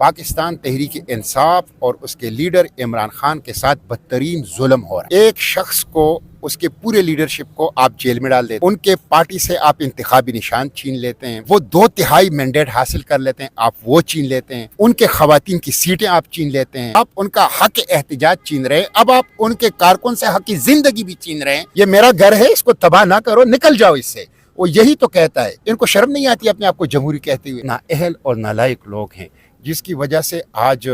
पाकिस्तान तहरीक इंसाफ और उसके लीडर इमरान खान के साथ बदतरीन जुल्म हो रहा है। एक शख्स को उसके पूरे लीडरशिप को आप जेल में डाल देते हैं, उनके पार्टी से आप इंतखाबी निशान छीन लेते हैं, वो 2/3 मैंडेट हासिल कर लेते हैं, आप वो छीन लेते हैं, उनके खवातीन की सीटें आप छीन लेते हैं, आप उनका हक एहतजाज छीन रहे हैं, अब आप उनके कारकुन से हक की जिंदगी भी छीन रहे हैं। ये मेरा घर है, इसको तबाह ना करो, निकल जाओ इससे। वो यही तो कहता है। इनको शर्म नहीं आती अपने आप को जमहूरी कहते हुए। नाअहल और नालायक लोग हैं जिसकी वजह से आज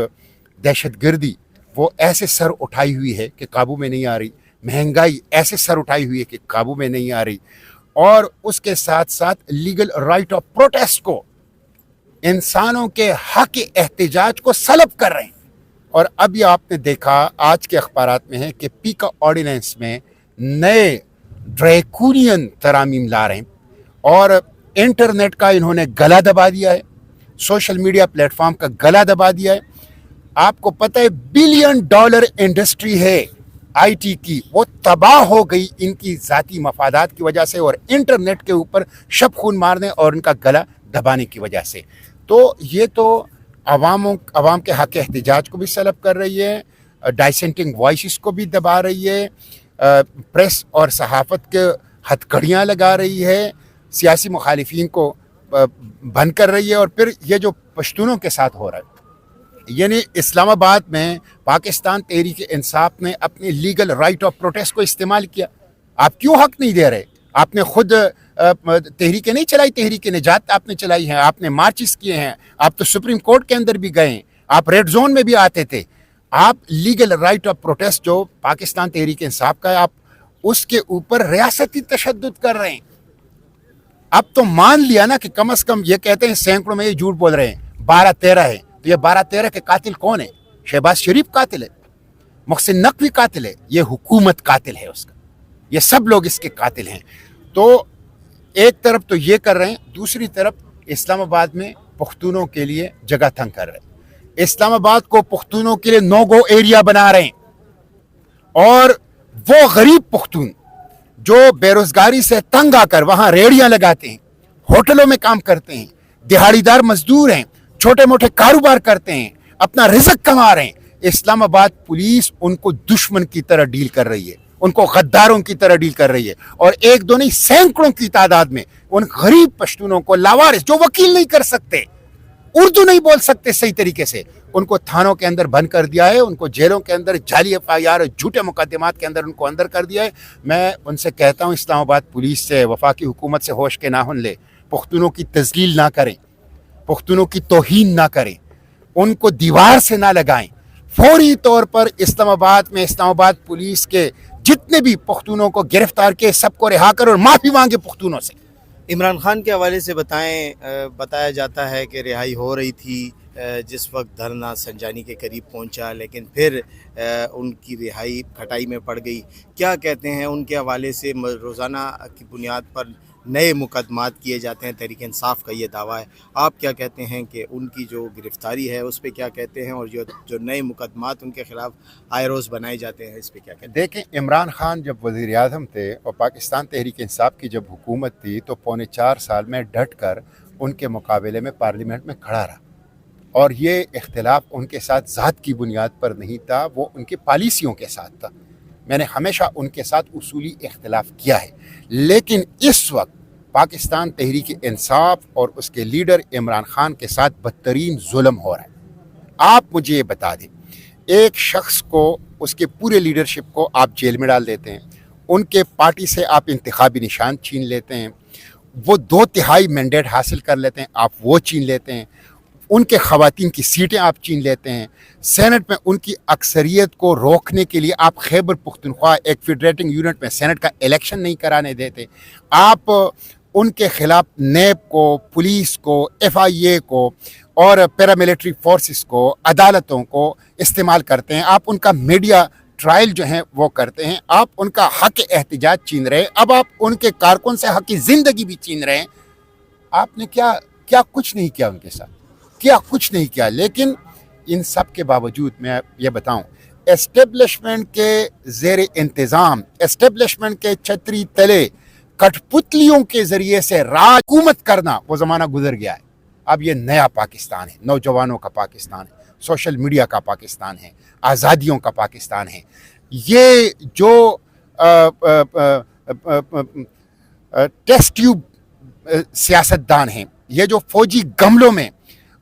दहशतगर्दी वो ऐसे सर उठाई हुई है कि काबू में नहीं आ रही, महंगाई ऐसे सर उठाई हुई है कि काबू में नहीं आ रही, और उसके साथ साथ लीगल राइट ऑफ प्रोटेस्ट को, इंसानों के हक एहतजाज को सलब कर रहे हैं। और अभी आपने देखा आज के अखबारात में है कि पीका ऑर्डिनेंस में नए ड्रैकूनियन तरामीम ला रहे हैं और इंटरनेट का इन्होंने गला दबा दिया है, सोशल मीडिया प्लेटफॉर्म का गला दबा दिया है। आपको पता है $1 बिलियन इंडस्ट्री है आईटी की, वो तबाह हो गई इनकी ज़ाती मफादात की वजह से और इंटरनेट के ऊपर शब खून मारने और उनका गला दबाने की वजह से। तो ये तो अवाम के हक एहतजाज को भी सलब कर रही है, डाइसेंटिंग वॉइसेस को भी दबा रही है, प्रेस और सहाफ़त के हथकड़ियाँ लगा रही है, सियासी मुखालिफिन को बंद कर रही है। और फिर ये जो पश्तूनों के साथ हो रहा है, यानी इस्लामाबाद में पाकिस्तान तहरीक इंसाफ ने अपने लीगल राइट ऑफ प्रोटेस्ट को इस्तेमाल किया। आप क्यों हक नहीं दे रहे? आपने खुद तहरीक नहीं चलाई, तहरीक निजात आपने चलाई है, आपने मार्चेस किए हैं, आप तो सुप्रीम कोर्ट के अंदर भी गए, आप रेड जोन में भी आते थे। आप लीगल राइट ऑफ प्रोटेस्ट जो पाकिस्तान तहरीक इंसाफ का है, आप उसके ऊपर रियासती तशद्दुद कर रहे हैं। अब तो मान लिया ना कि कम से कम, ये कहते हैं सैकड़ों में ये झूठ बोल रहे हैं 12-13 है, तो ये 12-13 के कातिल कौन है? शहबाज शरीफ कातिल है, मोहसिन नकवी कातिल है, ये हुकूमत कातिल है उसका, ये सब लोग इसके कातिल हैं। तो एक तरफ तो ये कर रहे हैं, दूसरी तरफ इस्लामाबाद में पुख्तूनों के लिए जगह तंग कर रहे हैं, इस्लामाबाद को पुख्तूनों के लिए नो गो एरिया बना रहे हैं। और वो गरीब पुख्तून जो बेरोजगारी से तंग आकर वहां रेड़ियां लगाते हैं, होटलों में काम करते हैं, दिहाड़ीदार मजदूर हैं, छोटे मोटे कारोबार करते हैं, अपना रिज़्क कमा रहे हैं, इस्लामाबाद पुलिस उनको दुश्मन की तरह डील कर रही है, उनको गद्दारों की तरह डील कर रही है। और एक दो नहीं, सैकड़ों की तादाद में उन गरीब पश्तूनों को, लावारिस जो वकील नहीं कर सकते, उर्दू नहीं बोल सकते सही तरीके से, उनको थानों के अंदर बंद कर दिया है, उनको जेलों के अंदर जाली FIR झूठे मुकदमात के अंदर उनको अंदर कर दिया है। मैं उनसे कहता हूँ, इस्लामाबाद पुलिस से, वफाकी हुकूमत से होश के नाखून ले, पुख्तूनों की तज़लील ना करें, पुख्तूनों की तौहीन ना करें, उनको दीवार से ना लगाएं। फौरी तौर पर इस्लामाबाद में इस्लामाबाद पुलिस के जितने भी पुख्तूनों को गिरफ्तार किए सबको रिहा कर और माफ़ी मांगे पुख्तूनों से। इमरान खान के हवाले से बताया जाता है कि रिहाई हो रही थी जिस वक्त धरना संजानी के करीब पहुंचा, लेकिन फिर उनकी रिहाई खटाई में पड़ गई। क्या कहते हैं उनके हवाले से? रोज़ाना की बुनियाद पर नए मुकदमात किए जाते हैं, तहरीक इंसाफ का ये दावा है। आप क्या कहते हैं कि उनकी जो गिरफ़्तारी है उस पर क्या कहते हैं, और जो नए मुकदमात उनके ख़िलाफ़ आए रोज़ बनाए जाते हैं, इस पर क्या कहते हैं? देखें, इमरान खान जब वज़ीर आज़म थे और पाकिस्तान तहरीक इंसाफ की जब हुकूमत थी, तो 4.25 साल में डट कर उनके मुकाबले में पार्लियामेंट में खड़ा रहा। और ये इख्तिलाफ उनके साथ ज़ात की बुनियाद पर नहीं था, वो उनकी पॉलिसियों के साथ था। मैंने हमेशा उनके साथ उसूली इख्तिलाफ किया है, लेकिन इस वक्त पाकिस्तान तहरीक इंसाफ और उसके लीडर इमरान खान के साथ बदतरीन जुल्म हो रहा है। आप मुझे ये बता दें, एक शख्स को, उसके पूरे लीडरशिप को आप जेल में डाल देते हैं, उनके पार्टी से आप इंतखाबी निशान छीन लेते हैं, वो 2/3 मैंडेट हासिल कर लेते हैं, आप वो छीन लेते हैं, उनके खवातीन की सीटें आप छीन लेते हैं, सेनेट में उनकी अक्सरियत को रोकने के लिए आप खैबर पुख्तनख्वा एक फेडरेटिंग यूनिट में सेनेट का इलेक्शन नहीं कराने देते, आप उनके खिलाफ नेब को, पुलिस को, FIA को और पैरामिलिट्री फोर्सेस को, अदालतों को इस्तेमाल करते हैं, आप उनका मीडिया ट्रायल जो है वो करते हैं, आप उनका हक एहतजाज छीन रहे हैं, अब आप उनके कारकुन से हक की ज़िंदगी भी छीन रहे हैं। आपने क्या कुछ नहीं किया उनके साथ, क्या कुछ नहीं किया। लेकिन इन सब के बावजूद मैं ये बताऊं, एस्टेब्लिशमेंट के ज़ेर इंतज़ाम, एस्टेब्लिशमेंट के छतरी तले कठपुतलियों के ज़रिए से राज हुकूमत करना, वो ज़माना गुजर गया है। اب یہ نیا پاکستان ہے، نوجوانوں کا پاکستان ہے، سوشل میڈیا کا پاکستان ہے، آزادیوں کا پاکستان ہے. یہ جو ٹیسٹ ٹیوب سیاستدان ہیں، یہ جو فوجی گملوں میں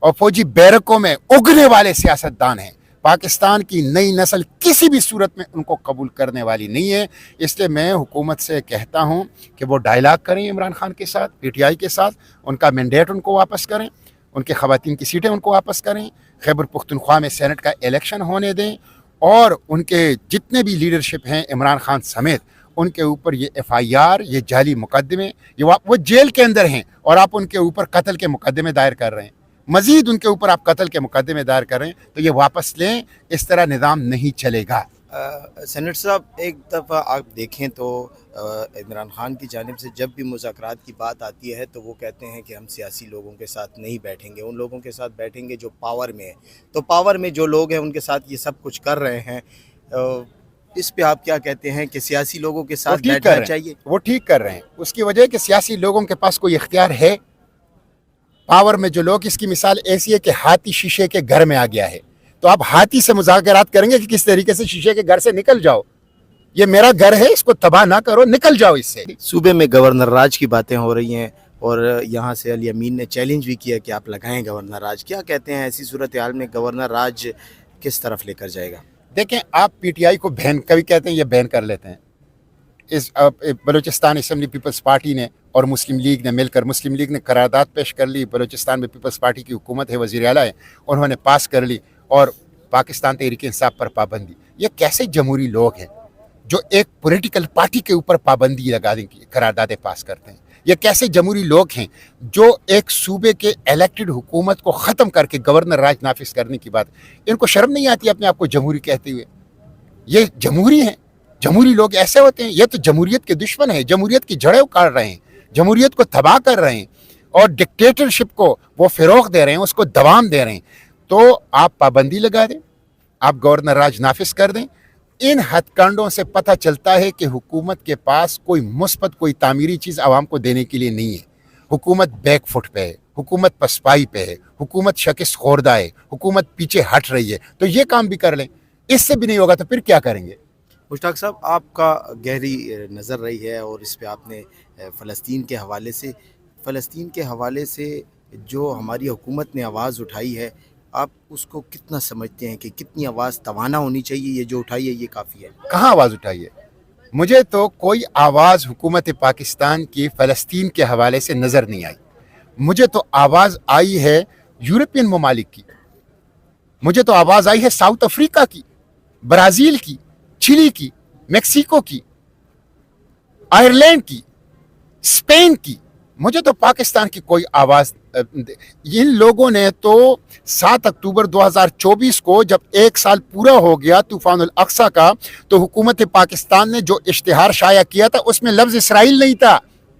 اور فوجی بیرکوں میں اگنے والے سیاستدان ہیں، پاکستان کی نئی نسل کسی بھی صورت میں ان کو قبول کرنے والی نہیں ہے. اس لیے میں حکومت سے کہتا ہوں کہ وہ ڈائلاگ کریں عمران خان کے ساتھ، پی ٹی آئی کے ساتھ، ان کا مینڈیٹ ان کو واپس کریں، ان کے خواتین کی سیٹیں ان کو واپس کریں، خیبر پختونخوا میں سینٹ کا الیکشن ہونے دیں، اور ان کے جتنے بھی لیڈرشپ ہیں عمران خان سمیت ان کے اوپر یہ ایف آئی آر، یہ جعلی مقدمے، وہ جیل کے اندر ہیں اور آپ ان کے اوپر قتل کے مقدمے دائر کر رہے ہیں، مزید ان کے اوپر آپ قتل کے مقدمے دائر کر رہے ہیں، تو یہ واپس لیں. اس طرح نظام نہیں چلے گا. سینیٹر صاحب، ایک دفعہ آپ دیکھیں تو عمران خان کی جانب سے جب بھی مذاکرات کی بات آتی ہے تو وہ کہتے ہیں کہ ہم سیاسی لوگوں کے ساتھ نہیں بیٹھیں گے، ان لوگوں کے ساتھ بیٹھیں گے جو پاور میں ہیں. تو پاور میں جو لوگ ہیں ان کے ساتھ یہ سب کچھ کر رہے ہیں، اس پہ آپ کیا کہتے ہیں کہ سیاسی لوگوں کے ساتھ بیٹھنا چاہیے؟ وہ ٹھیک کر رہے ہیں. اس کی وجہ کہ سیاسی لوگوں کے پاس کوئی اختیار ہے. پاور میں جو لوگ، اس کی مثال ایسی ہے کہ ہاتھی شیشے کے گھر میں آ گیا ہے، تو آپ ہاتھی سے مذاکرات کریں گے کہ کس طریقے سے شیشے کے گھر سے نکل جاؤ. یہ میرا گھر ہے، اس کو تباہ نہ کرو، نکل جاؤ اس سے. صوبے میں گورنر راج کی باتیں ہو رہی ہیں اور یہاں سے علی امین نے چیلنج بھی کیا کہ آپ لگائیں گورنر راج. کیا کہتے ہیں ایسی صورتحال میں گورنر راج کس طرف لے کر جائے گا؟ دیکھیں، آپ پی ٹی آئی کو بین کبھی کہتے ہیں، یہ بین کر لیتے ہیں. اس بلوچستان اسمبلی پیپلز پارٹی نے اور مسلم لیگ نے مل کر، مسلم لیگ نے قرارداد پیش کر لی، بلوچستان میں پیپلز پارٹی کی حکومت ہے، وزیر اعلیٰ ہے، انہوں نے پاس کر لی، اور پاکستان تحریک انصاف پر پابندی. یہ کیسے جمہوری لوگ ہیں جو ایک پولیٹیکل پارٹی کے اوپر پابندی لگا دیں گے، قراردادیں پاس کرتے ہیں؟ یہ کیسے جمہوری لوگ ہیں جو ایک صوبے کے الیکٹڈ حکومت کو ختم کر کے گورنر راج نافذ کرنے کی بات، ان کو شرم نہیں آتی اپنے آپ کو جمہوری کہتے ہوئے؟ یہ جمہوری ہیں؟ جمہوری لوگ ایسے ہوتے ہیں؟ یہ تو جمہوریت کے دشمن ہیں، جمہوریت کی جڑیں اکاڑ رہے ہیں، جمہوریت کو تباہ کر رہے ہیں، اور ڈکٹیٹرشپ کو وہ فروغ دے رہے ہیں، اس کو دوام دے رہے ہیں. تو آپ پابندی لگا دیں، آپ گورنر راج نافذ کر دیں. ان ہتھ کنڈوں سے پتہ چلتا ہے کہ حکومت کے پاس کوئی مثبت، کوئی تعمیری چیز عوام کو دینے کے لیے نہیں ہے. حکومت بیک فٹ پہ ہے، حکومت پسپائی پہ ہے، حکومت شکست خوردہ ہے، حکومت پیچھے ہٹ رہی ہے. تو یہ کام بھی کر لیں. اس سے بھی نہیں ہوگا تو پھر کیا کریں گے؟ مشتاق صاحب، آپ کا گہری نظر رہی ہے اور اس پہ آپ نے فلسطین کے حوالے سے جو ہماری حکومت نے آواز اٹھائی ہے، آپ اس کو کتنا سمجھتے ہیں کہ کتنی آواز توانا ہونی چاہیے؟ یہ جو اٹھائی ہے یہ کافی ہے؟ کہاں آواز اٹھائی ہے؟ مجھے تو کوئی آواز حکومت پاکستان کی فلسطین کے حوالے سے نظر نہیں آئی. مجھے تو آواز آئی ہے یورپین ممالک کی، مجھے تو آواز آئی ہے ساؤتھ افریقہ کی، برازیل کی، چلی کی، میکسیکو کی، آئرلینڈ کی، اسپین کی. مجھے تو پاکستان کی کوئی آواز. ان لوگوں نے تو 7 اکتوبر 2024 کو جب 1 سال پورا ہو گیا طوفان الاقصی کا، تو حکومت پاکستان نے جو اشتہار شائع کیا تھا اس میں لفظ اسرائیل نہیں تھا.